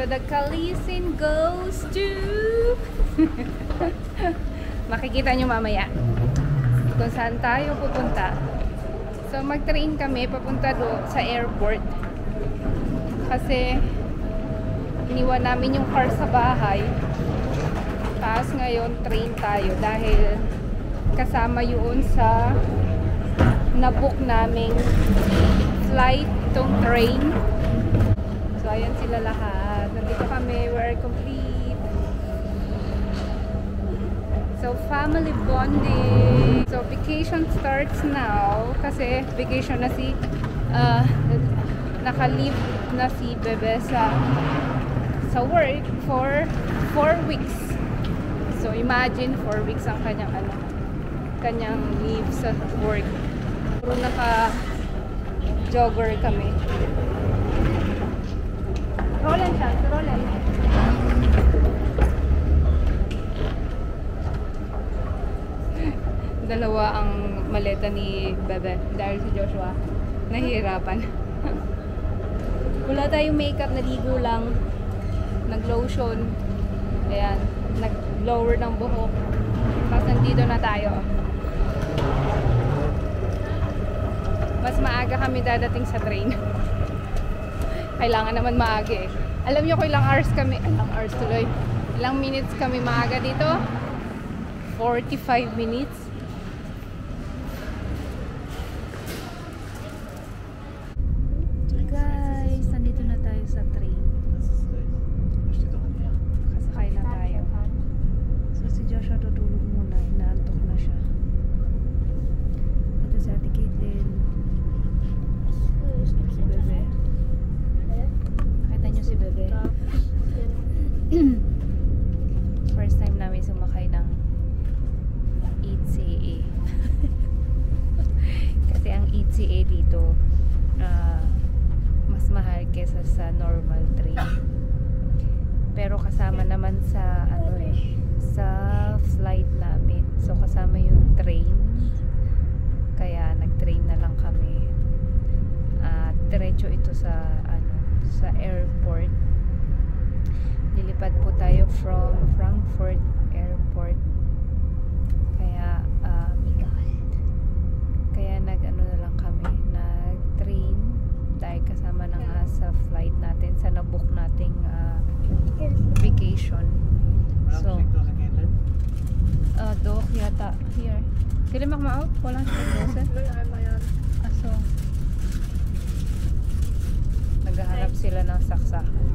the Kalisin goes to... Makikita nyo mamaya kung saan tayo pupunta. So mag-train kami papunta sa airport. Kasi iniwan namin yung car sa bahay. Tapos ngayon train tayo dahil kasama yun sa nabook naming flight tong train. So ayan sila lahat. Nandito kami, we're complete. So family bonding. So vacation starts now kasi vacation na si naka-leave na si Bebe sa work for 4 weeks. So imagine 4 weeks ang kanyang leave sa work. Puro naka-jogger kami. Roland siya, Roland. Dalawa ang maleta ni Bebe dahil si Joshua nahihirapan. Wala tayong makeup, naligo lang, nag-lotion, ayan, nag-blower ng buhok. Tapos nandito na tayo. Mas maaga kami dadating sa train. Kailangan naman maaga eh. Alam nyo kung ilang hours kami, ilang minutes kami maaga dito? 45 minutes. Guys, nandito na tayo sa train. Kasakay na tayo. So si Joshua tutulog muna, inaantok na siya. Ito si Ate Caitlin. Si Bebe. Nakita nyo si Bebe. First time namin sumakay ng ETCA. Kasi ang ETCA dito mas mahal kesa sa normal train. Pero kasama naman sa sa flight namin. So kasama yung train. Kaya nag-train na lang kami. Diretso ito sa sa airport. Lilipad po tayo from Frankfurt Airport. Kaya na lang kami, nag-train dahil kasama na nga sa flight natin, sa nabook nating vacation. So doch yata here. Kailan makma-out? Walang siya. Aso naghahanap sila ng saksakan.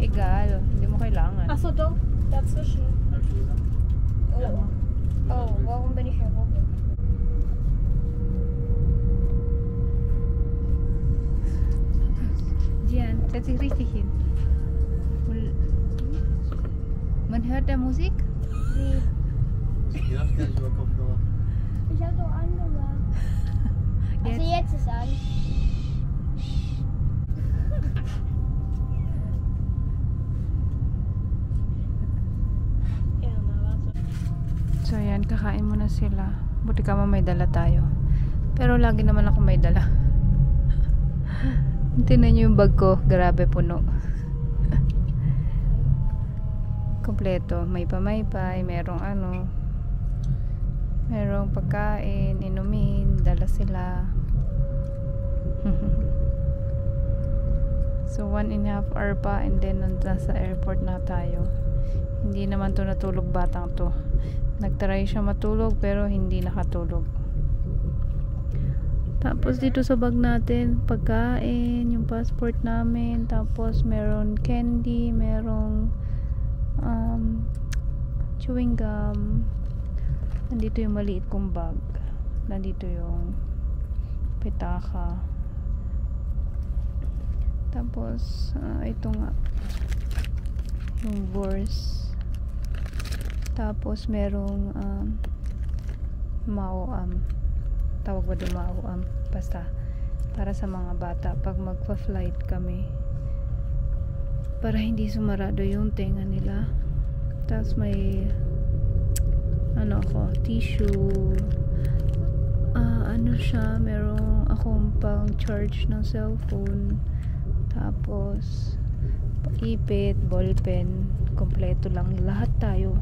Egal, hindi mo kailangan. Achso, doch, dazwischen. Oh, warum bin ich herum? Jan, setz dich richtig hin. Man hört der Musik? Nee. Ich darf gar nicht über Kopfhörer. Ich hab doch angemacht. Also jetzt ist an. So yan, kakain muna sila. Buti ka may dala tayo. Pero lagi naman ako may dala. Tingnan nyo yung bag ko. Grabe, puno. Kompleto. May pamaypay, merong merong pagkain, inumin, dala sila. So 1.5 hour pa and then nasa airport na tayo. Hindi naman to natulog batang to. Nagtry siya matulog pero hindi nakatulog. Tapos dito sa bag natin, pagkain, yung passport namin, tapos meron candy, merong chewing gum. Nandito yung maliit kong bag. Nandito yung pitaka. Tapos ito nga yung bors. Tapos merong mauam. Tawag ba doon mauam? Basta para sa mga bata pag magpa-flight kami. Para hindi sumarado yung tenga nila. Tapos may tissue. Siya, merong akong pang charge ng cellphone. Tapos ipit, ballpen, kompleto lang lahat tayo.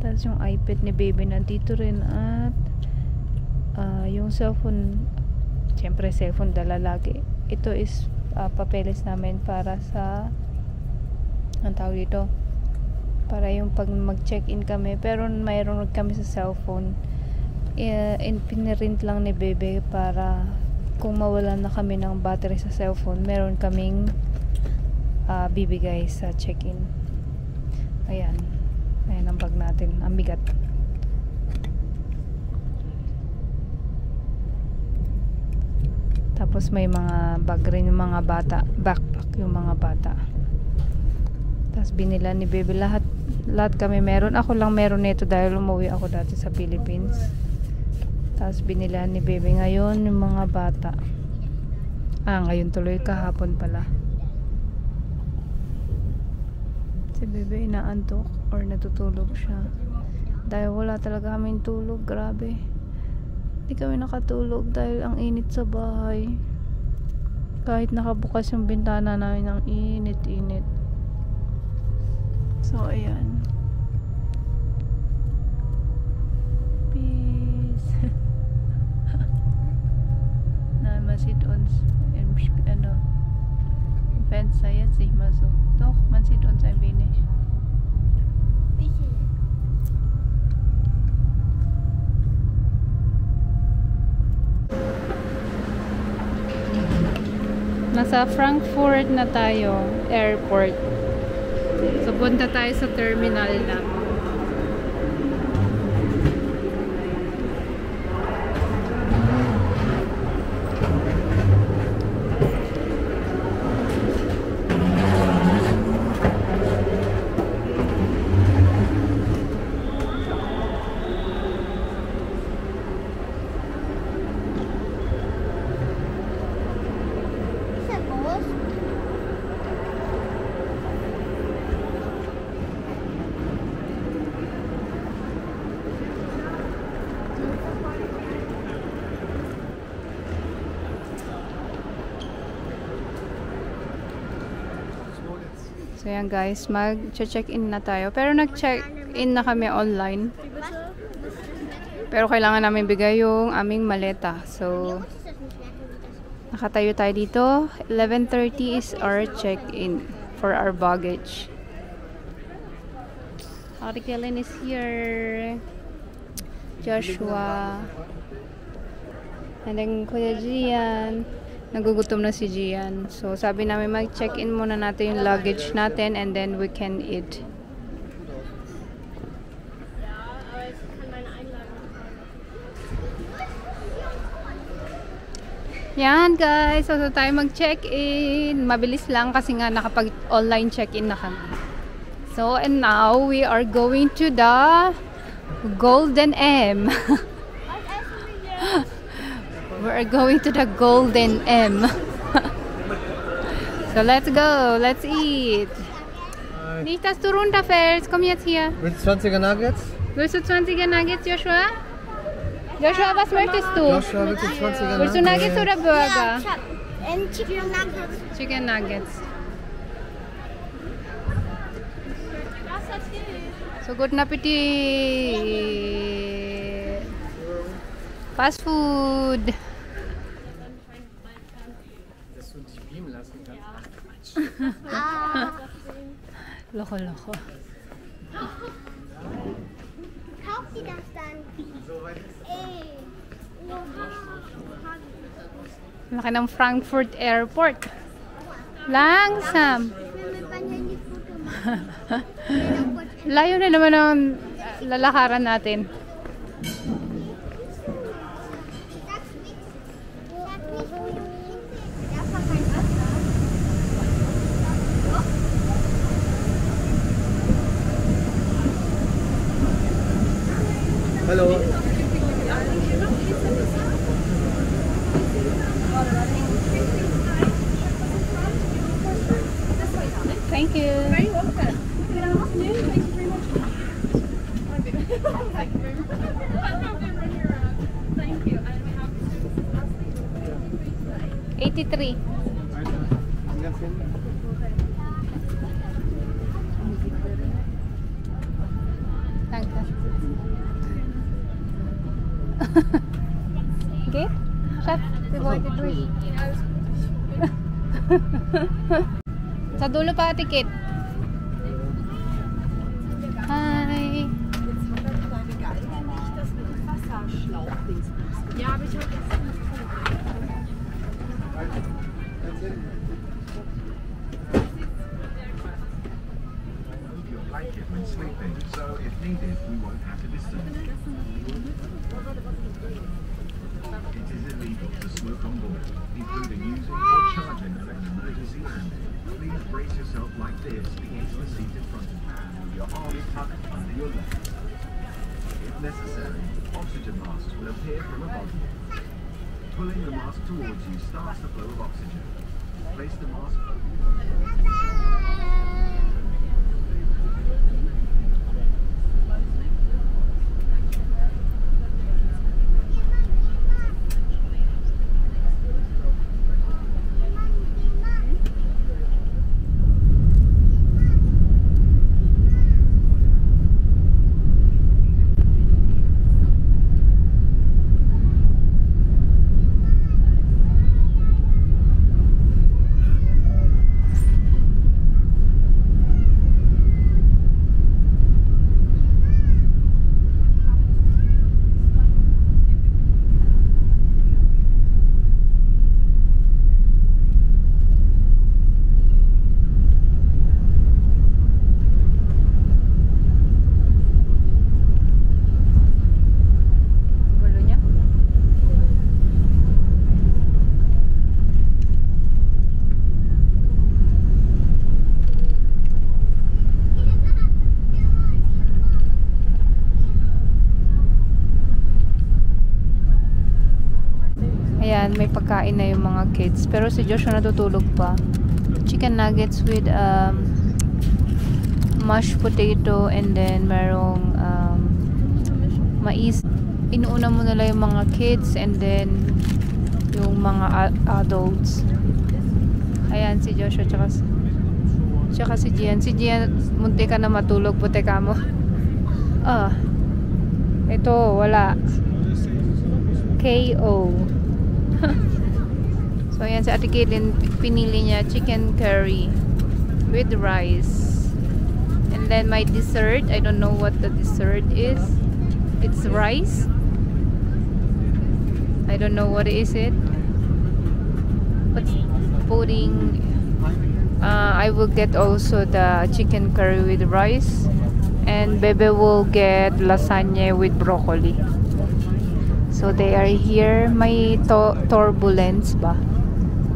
Tapos yung iPad ni baby nandito rin at yung cellphone, syempre cellphone dala lagi. Ito is papeles namin para sa ang tawag dito, para yung pag mag-check-in kami, pero mayroon kami sa cellphone pinirint lang ni baby para kung mawalan na kami ng battery sa cellphone, meron kaming bibigay sa check-in. Ayan ang bag natin, ang bigat. Tapos may mga bag rin yung mga bata, backpack yung mga bata. Tapos binila ni baby lahat kami meron. Ako lang meron nito dahil umuwi ako dati sa Philippines. Tapos binila ni baby ngayon yung mga bata. Ngayon tuloy, kahapon pala. Si baby inaantok or natutulog siya. Dahil wala talaga kaming tulog, grabe. Hindi kami nakatulog dahil ang init sa bahay. Kahit nakabukas yung bintana namin, ang init-init. So, ayan. Peace. Na, man sieht uns im Fenster jetzt nicht mehr so. Doch, man sieht uns ein wenig. Nasa Frankfurt na tayo, airport. So, punta tayo sa terminal na. So yan guys, mag-check-in na tayo. Pero nag-check-in na kami online. Pero kailangan namin bigay yung aming maleta. So, nakatayo tayo dito. 11:30 is our check-in for our baggage. Arkelin is here. Joshua. And then Kuya Gian. Nagugutom na si Gian. So, sabi namin mag-check-in muna natin yung luggage natin and then we can eat. Yan guys. So, tayo mag-check-in. Mabilis lang kasi nga nakapag-online check-in na kami. So, and now we are going to the Golden M. We're going to the Golden M. So let's go, let's eat. Nicht, dass du runterfällst. Komm jetzt hier. Willst du 20er Nuggets? Willst du 20er Nuggets, Joshua? Joshua, was möchtest du? Joshua, willst du 20er Nuggets? Willst du Nuggets oder Burger? Chicken nuggets. Chicken Nuggets. So, guten Appetit. Fast food. Loko. Kauft sie das dann? Laki ng Frankfurt Airport. Langsam. Layo na naman ang lalakaran natin. Hallo. Thank you. Very welcome. 83. Danke. Okay? Schatz, wir wollten durch. Sa dulo pa ticket. Hi. Ja, aber ich habe Your blanket when sleeping, so if needed, we won't have to disturb you. It is illegal to smoke on board, including using or charging at an emergency landing. Please brace yourself like this against the seat in front of you, with your arms tucked under your legs. If necessary, oxygen masks will appear from above you. Pulling the mask towards you starts the flow of oxygen. Place the mask Ayan, may pagkain na yung mga kids. Pero si Joshua natutulog pa. Chicken nuggets with mashed potato and then merong mais. Inuuna mo nila yung mga kids and then yung mga adults. Ayan, si Joshua tsaka si Gian. Si Gian, munti ka na matulog. Puti ka mo. Ito, wala. KO. So ayan, si Ate Kaylin, pinili niya chicken curry with rice. And then my dessert, I don't know what the dessert is. It's rice. I don't know what is it. But pudding. I will get also the chicken curry with rice. And Bebe will get lasagna with broccoli. So they are here. May turbulence ba?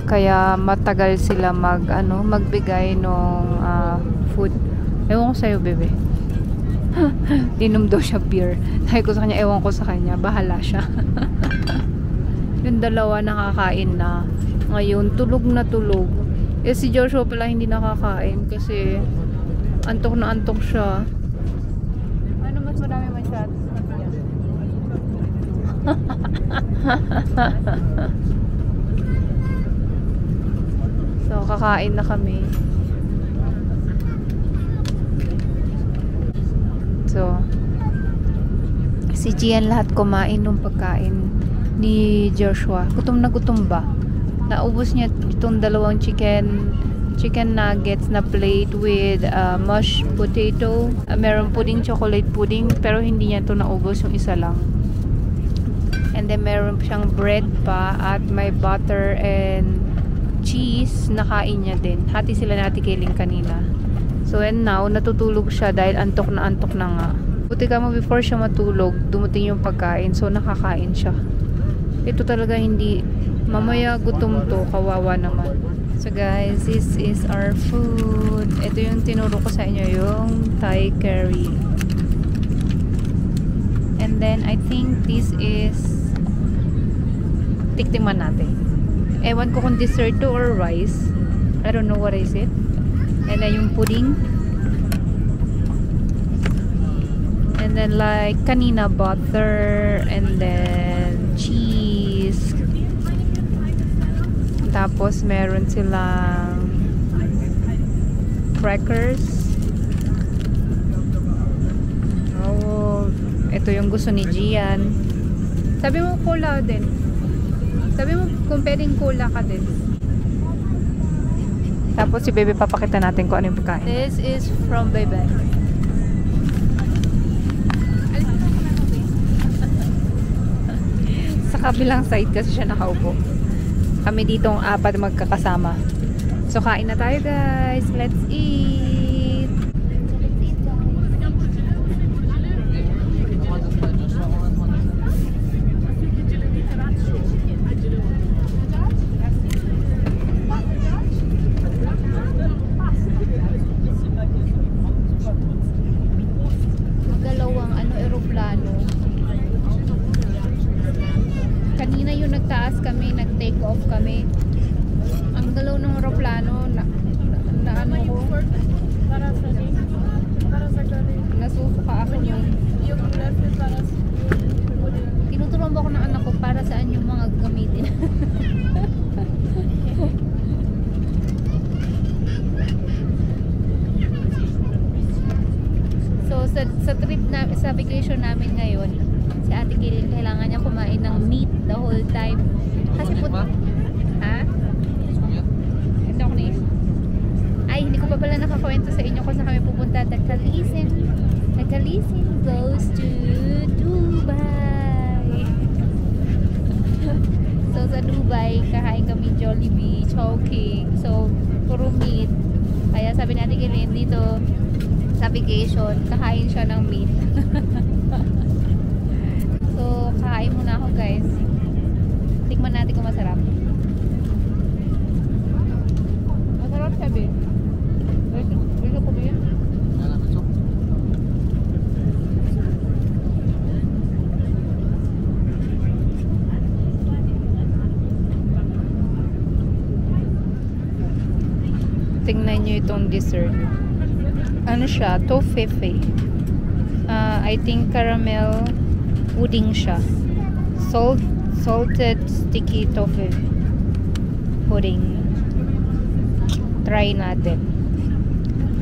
Kaya matagal sila magbigay nung food. Ewan ko sa'yo, Bebe. Inom daw siya beer. Sabi ko sa kanya, ewan ko sa kanya. Bahala siya. Yung dalawa nakakain na. Ngayon, tulog na tulog. Si Joshua pala hindi nakakain kasi antok na antok siya. Ano mas marami man shots? So, kakain na kami. So, si Gian lahat kumain ng pagkain ni Joshua. Gutom na gutom ba? Naubos niya itong dalawang chicken nuggets na plate with mashed potato. Meron pudding, chocolate pudding, pero hindi niya ito naubos, yung isa lang. And then meron siyang bread pa at may butter and cheese. Nakain niya din. Hati sila na Ate Kaylin kanina. So and now, natutulog siya dahil antok na nga. Buti ka mo before siya matulog, dumating yung pagkain. So nakakain siya. Ito talaga hindi. Mamaya gutom to. Kawawa naman. So guys, this is our food. Ito yung tinuro ko sa inyo, yung Thai curry. And then I think this is tiktiman natin. Ewan ko kung dessert to or rice. I don't know what is it. And then yung pudding. And then like kanina butter and then cheese. Tapos meron silang crackers. Oh, ito yung gusto ni Gian. Sabi mo cola din. Sabi mo kung pwedeng cola ka din. Tapos si Bebe papakita natin kung ano yung pagkain. This is from Bebe. Sa kabilang side kasi siya nakaupo. Kami dito ang apat magkakasama. So kain na tayo guys. Let's eat. Magalawang eroplano. Kanina yung nagtaas kami, nag-take off kami. Ang galaw ng aeroplano na ano ko, nasusuka ako yung tinuturuan ba ako ng anak ko para saan yung mga gamitin. So sa trip na, sa vacation namin ngayon, si Ate Kilin kailangan niya kumain ng meat the whole time. Kasi ha? Hindi ako na ay, hindi ko pa pala nakakwento sa inyo kung saan kami pupunta. Nagkalisin goes to Dubai. So sa Dubai, kakain kami Jollibee, Chowking. So, puro meat. Kaya sabi natin Kilin dito sa vacation, kakain siya ng meat. So, kakain muna ako guys. Tikman natin kung masarap. Masarap siya, babe. Dito po ba yan? Tingnan nyo itong dessert. Ano siya? Toffee. I think caramel pudding siya. Salted sticky toffee pudding. Try natin.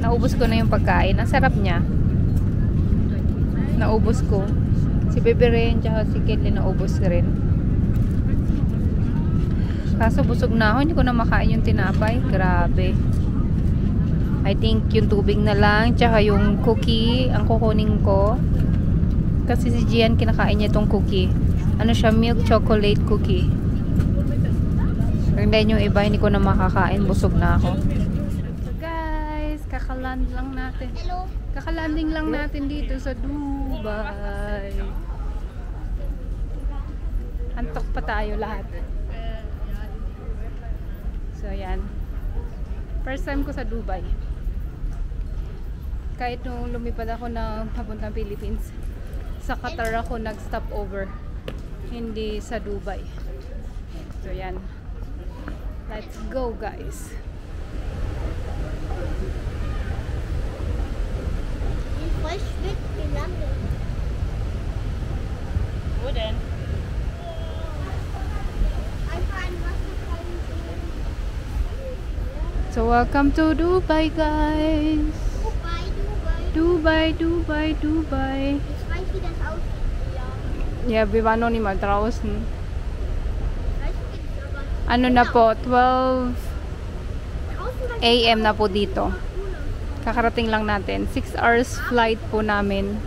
Naubos ko na yung pagkain. Ang sarap niya. Naubos ko. Si Bebe rin, tsaka si Kedlin naubos rin. Kaso busog na ako. Hindi ko na makain yung tinapay. Grabe. I think yung tubig na lang, tsaka yung cookie ang kukunin ko. Kasi si Gian kinakain niya itong cookie. Ano siya? Milk chocolate cookie. And then yung iba hindi ko na makakain. Busog na ako. So guys, kakaland lang natin. Kakalanding lang natin dito sa Dubai. Antok pa tayo lahat. So yan. First time ko sa Dubai. Kahit nung lumipad ako ng papuntang Philippines, sa Qatar ako nag-stop over, hindi sa Dubai. So yan, let's go guys. Wooden. So welcome to Dubai guys. Dubai. Ja, wir waren noch nicht mal draußen. Ano na po, 12 AM na po dito. Kakarating lang natin. 6 hours flight po namin.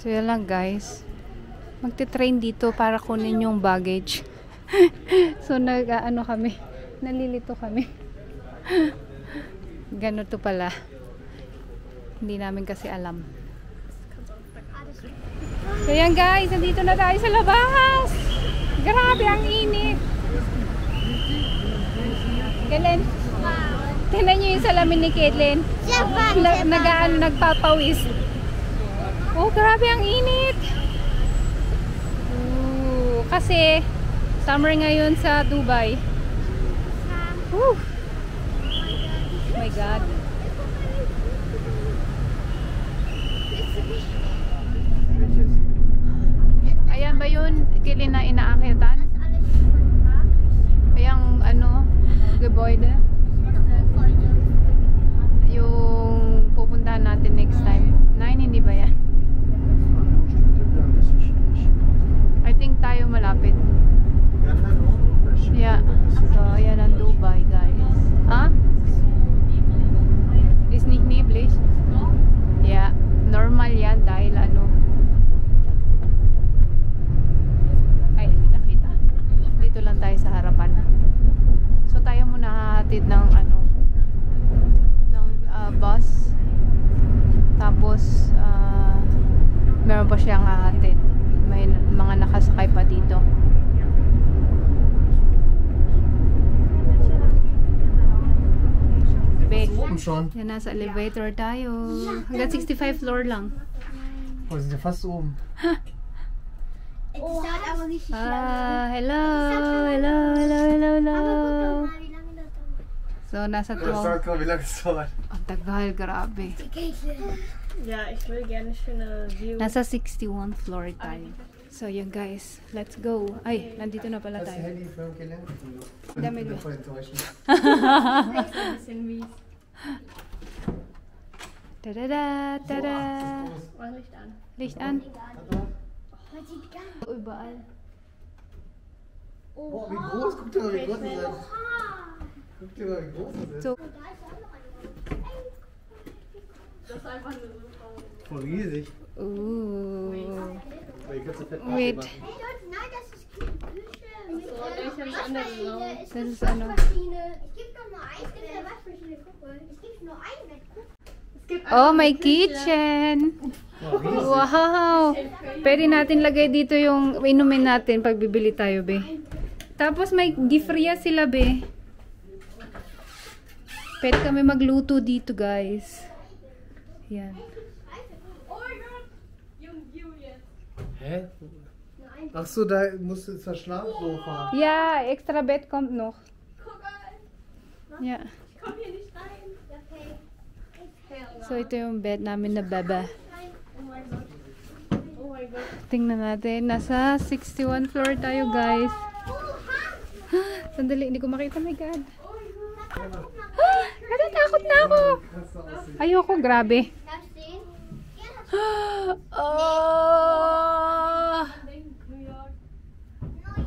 So yan lang guys. Magte-train dito para kunin yung baggage. So nag-ano kami. Nalilito kami. Ganito pala. Hindi namin kasi alam. So yan guys, nandito na tayo sa labas. Grabe ang init. Kailan? Tingnan nyo yung salamin ni Caitlin. Nagpapawis. Oh, grabe ang init. Kasi summer ngayon sa Dubai. Oh my God. Ayan ba yun, Kilin, na inaakyatan? siyang hahatid. May mga nakasakay pa dito. Oben schon. Yan, nasa elevator tayo. Hanggang 65 floor lang. Oh, wir sind ja fast oben. Es dauert aber richtig lange. Hello, hello, hello, hello, hello. Aber guck doch mal, wie lange das dauert. So, nasa Das dauert 12. gerade, wie lange es dauert. Ang tagal, grabe. Die Käse. Ja, ich will gerne schöne View. Nasa 61 floor tayo. So, yun guys. Let's go. Ay, nandito na pala Hast du tayo. Handy für ein Gelenk? Damit Ich bin voll enttäuscht. Ein bisschen mies. Tada, tada. Mach Licht an. Licht an. Man sieht gar nicht. Überall. Boah, wie groß. Guck dir mal, wie groß das ist. Guck dir mal, wie groß das ist. So, Da ist auch noch eine. Das ist einfach nur so traurig. Voll riesig. ooh. Aber hier kannst du fett Wait. machen. Hey Leute, nein, das ist Küche. Mit So, ich hab das andere Waschmaschine. Es Das gibt ist eine- Waschmaschine. Es gibt doch nur eins in der Waschmaschine. Guck mal. Es gibt nur ein Bett. Guck. Es gibt Oh, my kitchen. Boah, riesig. Wow. Pwede natin lagay dito yung inumin natin pag bibili tayo, be. Tapos may gifria sila, be. Pwede kami magluto dito, guys. Yan. Oh mein Gott! Jung, View jetzt. Hä? Ach so, da muss jetzt das Schlafsofa. Ja, extra Bett kommt noch. Guck mal! Ja. Ich komm hier nicht rein. Okay. So, ito yung bed namin na baba. Oh mein Gott. Oh mein Gott. Tingnan natin. Nasa 61 floor tayo, guys. Sandali, hindi ko makita. My God. Natatakot na ako. Ayoko, grabe. Darf ich sehen? Oh! New York.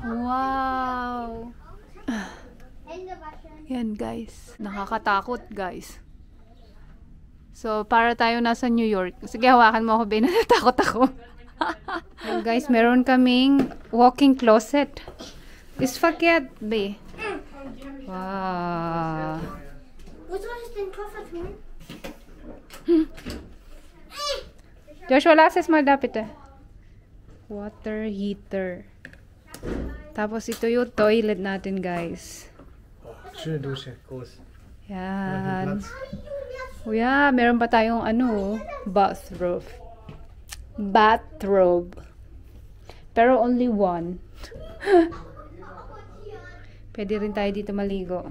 Wow! Hände waschen. Yan, guys. Nakakatakot, guys. So, para tayo nasa New York. Sige, hawakan mo ako, be. Natatakot ako. Yan, guys, meron kaming walk-in closet. Is fakir, be. Wow! Wo soll ich den Koffer tun? Joshua, lases mal dapit eh. Water heater. Tapos ito yung toilet natin, guys. Oh, schöne Dusche, groß. Yan. Oh yeah, meron pa tayong ano, bathrobe. Bathrobe. Pero only one. Pwede rin tayo dito maligo.